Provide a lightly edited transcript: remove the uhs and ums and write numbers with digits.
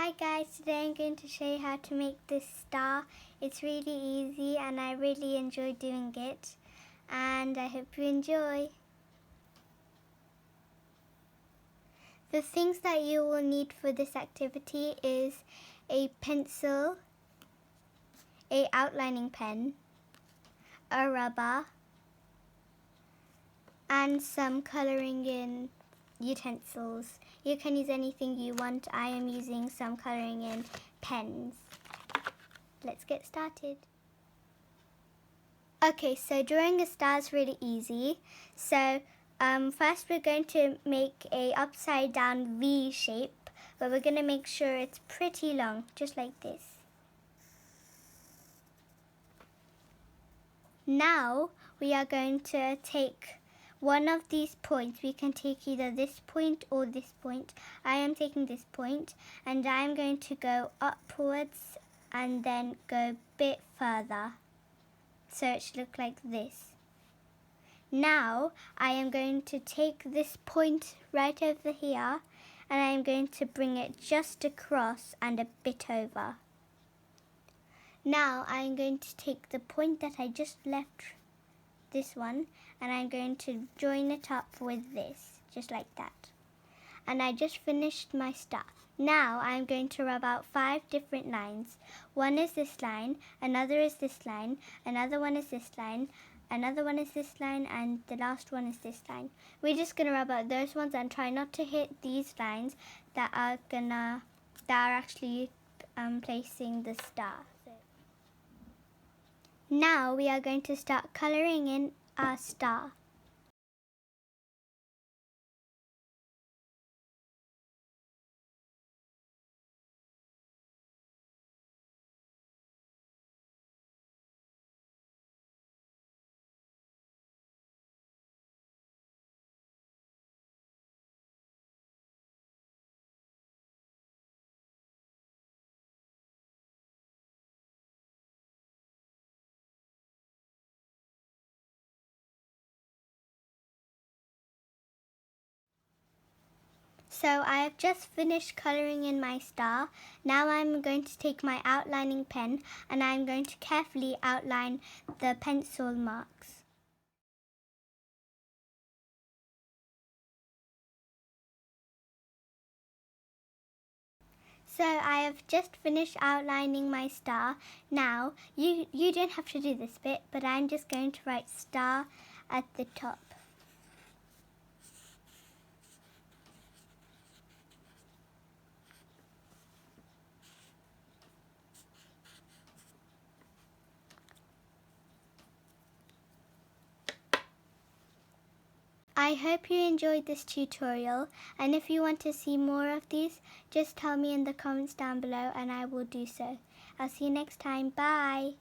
Hi guys, today I'm going to show you how to make this star. It's really easy and I really enjoy doing it, and I hope you enjoy. The things that you will need for this activity is a pencil, a outlining pen, a rubber, and some colouring in utensils. You can use anything you want. I am using some colouring in pens. Let's get started. Okay, so drawing a star is really easy. So first we're going to make a upside down V shape, but we're going to make sure it's pretty long, just like this. Now we are going to take one of these points. We can take either this point or this point. I am taking this point, and I'm going to go upwards and then go a bit further. So it should look like this. Now I am going to take this point right over here and I'm going to bring it just across and a bit over. Now I'm going to take the point that I just left, this one, and I'm going to join it up with this, just like that. And I just finished my star. Now I'm going to rub out 5 different lines. One is this line, another is this line, another one is this line, another one is this line, and the last one is this line. We're just going to rub out those ones and try not to hit these lines that are actually placing the star. Now we are going to start colouring in our star. So I have just finished colouring in my star. Now I'm going to take my outlining pen and I'm going to carefully outline the pencil marks. So I have just finished outlining my star. Now you don't have to do this bit, but I'm just going to write star at the top. I hope you enjoyed this tutorial, and if you want to see more of these, just tell me in the comments down below and I will do so. I'll see you next time. Bye!